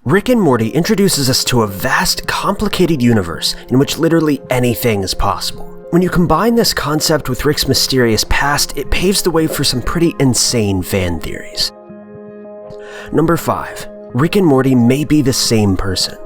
Rick and Morty introduces us to a vast, complicated universe in which literally anything is possible. When you combine this concept with Rick's mysterious past, it paves the way for some pretty insane fan theories. Number 5. Rick and Morty may be the same person.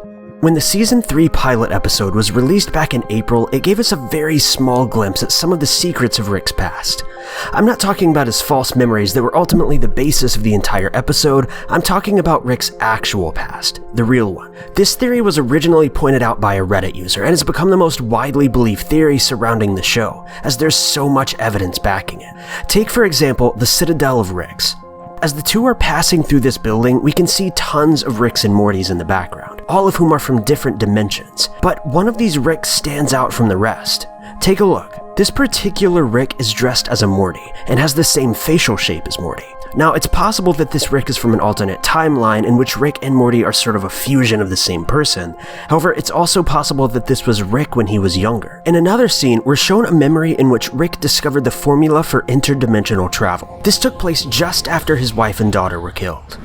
When the Season 3 pilot episode was released back in April, it gave us a very small glimpse at some of the secrets of Rick's past. I'm not talking about his false memories that were ultimately the basis of the entire episode, I'm talking about Rick's actual past, the real one. This theory was originally pointed out by a Reddit user and has become the most widely believed theory surrounding the show, as there's so much evidence backing it. Take for example, the Citadel of Ricks. As the two are passing through this building, we can see tons of Ricks and Mortys in the background, all of whom are from different dimensions. But one of these Ricks stands out from the rest. Take a look. This particular Rick is dressed as a Morty, and has the same facial shape as Morty. Now, it's possible that this Rick is from an alternate timeline in which Rick and Morty are sort of a fusion of the same person. However, it's also possible that this was Rick when he was younger. In another scene, we're shown a memory in which Rick discovered the formula for interdimensional travel. This took place just after his wife and daughter were killed.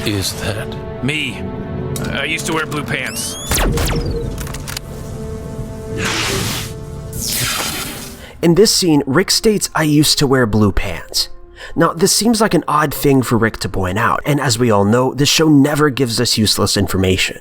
Is that me? I used to wear blue pants. In this scene, Rick states, "I used to wear blue pants." Now, this seems like an odd thing for Rick to point out, and as we all know, this show never gives us useless information.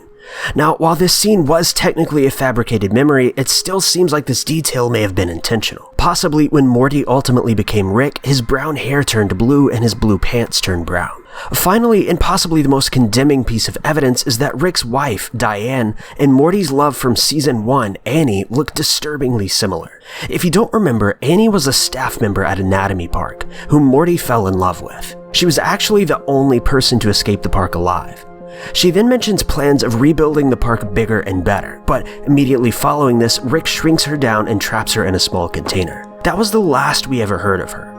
Now, while this scene was technically a fabricated memory, it still seems like this detail may have been intentional. Possibly when Morty ultimately became Rick, his brown hair turned blue and his blue pants turned brown. Finally, and possibly the most condemning piece of evidence, is that Rick's wife, Diane, and Morty's love from Season 1, Annie, look disturbingly similar. If you don't remember, Annie was a staff member at Anatomy Park, whom Morty fell in love with. She was actually the only person to escape the park alive. She then mentions plans of rebuilding the park bigger and better, but immediately following this, Rick shrinks her down and traps her in a small container. That was the last we ever heard of her.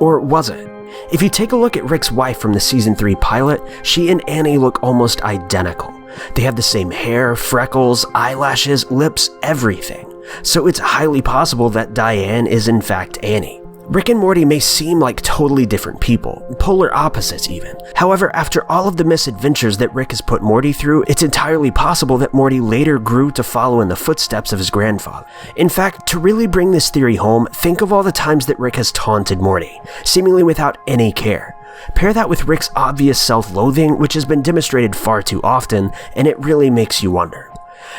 Or was it? If you take a look at Rick's wife from the Season 3 pilot, she and Annie look almost identical. They have the same hair, freckles, eyelashes, lips, everything. So it's highly possible that Diane is in fact Annie. Rick and Morty may seem like totally different people, polar opposites even. However, after all of the misadventures that Rick has put Morty through, it's entirely possible that Morty later grew to follow in the footsteps of his grandfather. In fact, to really bring this theory home, think of all the times that Rick has taunted Morty, seemingly without any care. Pair that with Rick's obvious self-loathing, which has been demonstrated far too often, and it really makes you wonder.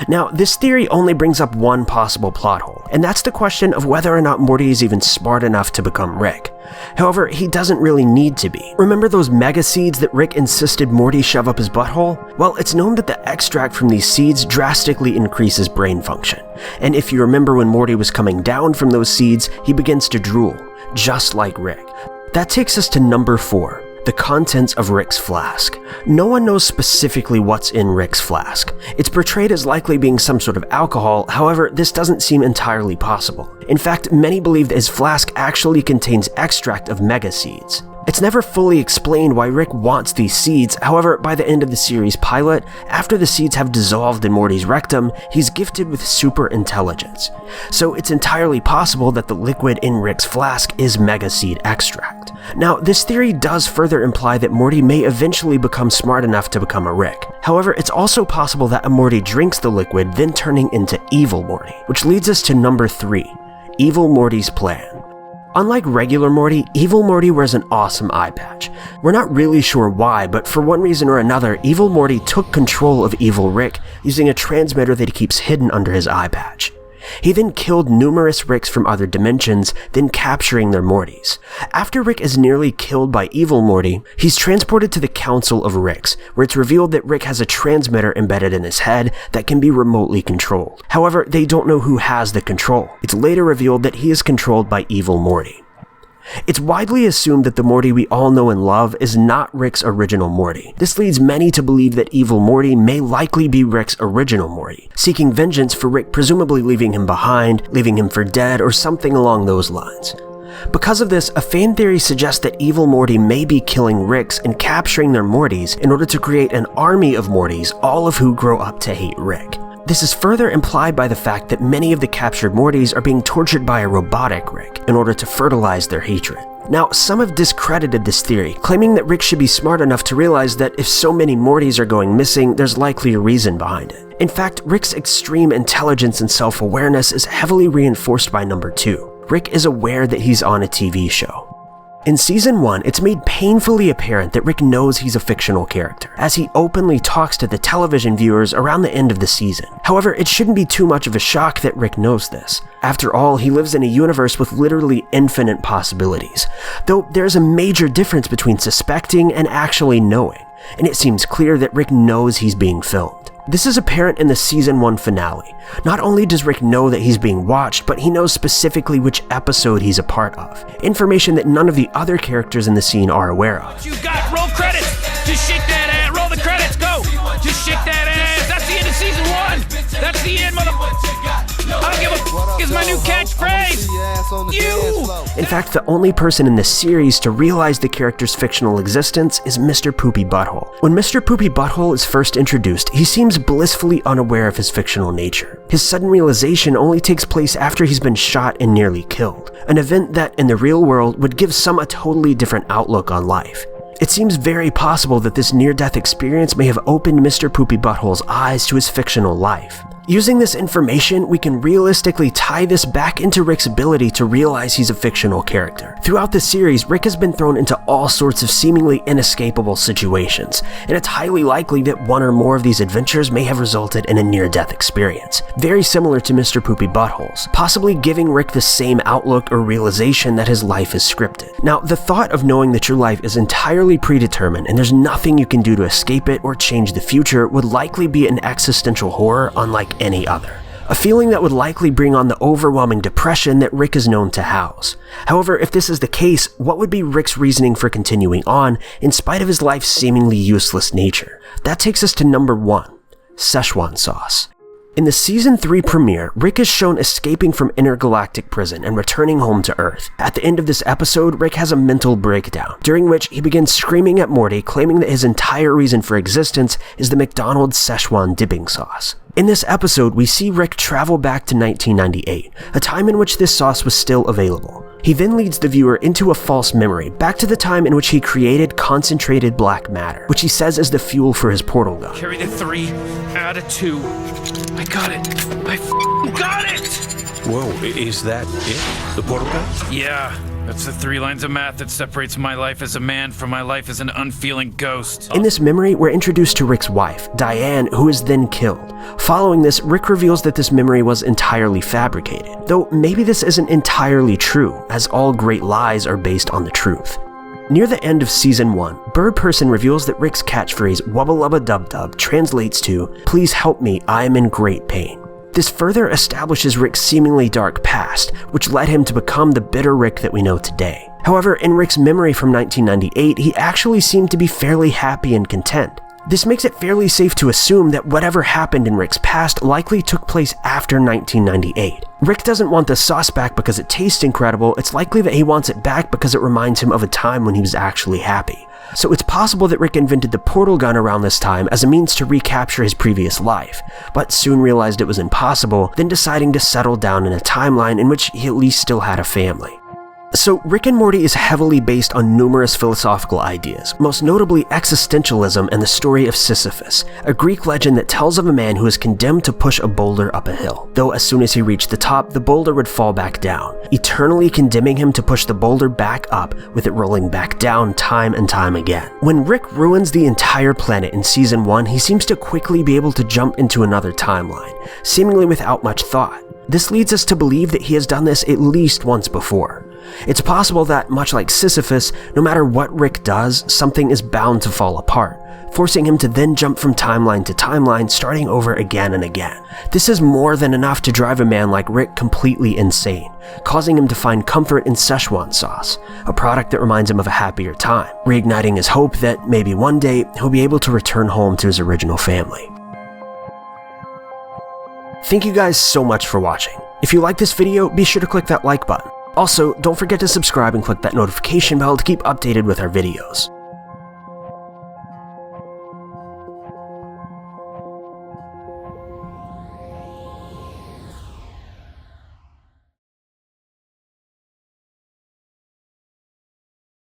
Now, this theory only brings up one possible plot hole, and that's the question of whether or not Morty is even smart enough to become Rick. However, he doesn't really need to be. Remember those mega seeds that Rick insisted Morty shove up his butthole? Well, it's known that the extract from these seeds drastically increases brain function. And if you remember when Morty was coming down from those seeds, he begins to drool, just like Rick. That takes us to number 4. The contents of Rick's flask. No one knows specifically what's in Rick's flask. It's portrayed as likely being some sort of alcohol, however, this doesn't seem entirely possible. In fact, many believe that his flask actually contains extract of mega seeds. It's never fully explained why Rick wants these seeds, however, by the end of the series pilot, after the seeds have dissolved in Morty's rectum, he's gifted with super intelligence. So it's entirely possible that the liquid in Rick's flask is mega seed extract. Now, this theory does further imply that Morty may eventually become smart enough to become a Rick. However, it's also possible that a Morty drinks the liquid, then turning into evil Morty, which leads us to number 3, Evil Morty's plan. Unlike regular Morty, Evil Morty wears an awesome eye patch. We're not really sure why, but for one reason or another, Evil Morty took control of Evil Rick using a transmitter that he keeps hidden under his eye patch. He then killed numerous Ricks from other dimensions, then capturing their Mortys. After Rick is nearly killed by Evil Morty, he's transported to the Council of Ricks, where it's revealed that Rick has a transmitter embedded in his head that can be remotely controlled. However, they don't know who has the control. It's later revealed that he is controlled by Evil Morty. It's widely assumed that the Morty we all know and love is not Rick's original Morty. This leads many to believe that Evil Morty may likely be Rick's original Morty, seeking vengeance for Rick presumably leaving him behind, leaving him for dead, or something along those lines. Because of this, a fan theory suggests that Evil Morty may be killing Ricks and capturing their Mortys in order to create an army of Mortys, all of who grow up to hate Rick. This is further implied by the fact that many of the captured Mortys are being tortured by a robotic Rick in order to fertilize their hatred. Now, some have discredited this theory, claiming that Rick should be smart enough to realize that if so many Mortys are going missing, there's likely a reason behind it. In fact, Rick's extreme intelligence and self-awareness is heavily reinforced by number 2. Rick is aware that he's on a TV show. In Season 1, it's made painfully apparent that Rick knows he's a fictional character, as he openly talks to the television viewers around the end of the season. However, it shouldn't be too much of a shock that Rick knows this. After all, he lives in a universe with literally infinite possibilities, though there's a major difference between suspecting and actually knowing, and it seems clear that Rick knows he's being filmed. This is apparent in the Season 1 finale. Not only does Rick know that he's being watched, but he knows specifically which episode he's a part of, information that none of the other characters in the scene are aware of. You got roll credits. Just shake that ass. Roll the credits. Go. Just shake that ass. That's the end of Season 1. That's the end, I don't give a is my new catchphrase. You. In fact, the only person in this series to realize the character's fictional existence is Mr. Poopy Butthole. When Mr. Poopy Butthole is first introduced, he seems blissfully unaware of his fictional nature. His sudden realization only takes place after he's been shot and nearly killed, an event that in the real world would give some a totally different outlook on life. It seems very possible that this near-death experience may have opened Mr. Poopy Butthole's eyes to his fictional life. Using this information, we can realistically tie this back into Rick's ability to realize he's a fictional character. Throughout the series, Rick has been thrown into all sorts of seemingly inescapable situations, and it's highly likely that one or more of these adventures may have resulted in a near-death experience, very similar to Mr. Poopy Butthole's, possibly giving Rick the same outlook or realization that his life is scripted. Now, the thought of knowing that your life is entirely predetermined and there's nothing you can do to escape it or change the future would likely be an existential horror unlike any other. A feeling that would likely bring on the overwhelming depression that Rick is known to house. However, if this is the case, what would be Rick's reasoning for continuing on in spite of his life's seemingly useless nature? That takes us to number 1, Szechuan sauce. In the Season 3 premiere, Rick is shown escaping from intergalactic prison and returning home to Earth. At the end of this episode, Rick has a mental breakdown, during which he begins screaming at Morty, claiming that his entire reason for existence is the McDonald's Szechuan dipping sauce. In this episode, we see Rick travel back to 1998, a time in which this sauce was still available. He then leads the viewer into a false memory, back to the time in which he created concentrated black matter, which he says is the fuel for his portal gun. Carry the 3 out of 2. I got it. I got it! Whoa, is that it? The portal gun? Yeah, that's the 3 lines of math that separates my life as a man from my life as an unfeeling ghost. In this memory, we're introduced to Rick's wife, Diane, who is then killed. Following this, Rick reveals that this memory was entirely fabricated, though maybe this isn't entirely true, as all great lies are based on the truth. Near the end of Season 1, Bird Person reveals that Rick's catchphrase "Wubba Lubba Dub Dub" translates to "Please help me, I am in great pain." This further establishes Rick's seemingly dark past, which led him to become the bitter Rick that we know today. However, in Rick's memory from 1998, he actually seemed to be fairly happy and content. This makes it fairly safe to assume that whatever happened in Rick's past likely took place after 1998. Rick doesn't want the sauce back because it tastes incredible, it's likely that he wants it back because it reminds him of a time when he was actually happy. So it's possible that Rick invented the portal gun around this time as a means to recapture his previous life, but soon realized it was impossible, then deciding to settle down in a timeline in which he at least still had a family. So Rick and Morty is heavily based on numerous philosophical ideas, most notably existentialism and the story of Sisyphus, a Greek legend that tells of a man who is condemned to push a boulder up a hill, though as soon as he reached the top, the boulder would fall back down, eternally condemning him to push the boulder back up, with it rolling back down time and time again. When Rick ruins the entire planet in Season 1, he seems to quickly be able to jump into another timeline, seemingly without much thought. This leads us to believe that he has done this at least once before. It's possible that, much like Sisyphus, no matter what Rick does, something is bound to fall apart, forcing him to then jump from timeline to timeline, starting over again and again. This is more than enough to drive a man like Rick completely insane, causing him to find comfort in Szechuan sauce, a product that reminds him of a happier time, reigniting his hope that maybe one day he'll be able to return home to his original family. Thank you guys so much for watching. If you like this video, be sure to click that like button. Also, don't forget to subscribe and click that notification bell to keep updated with our videos.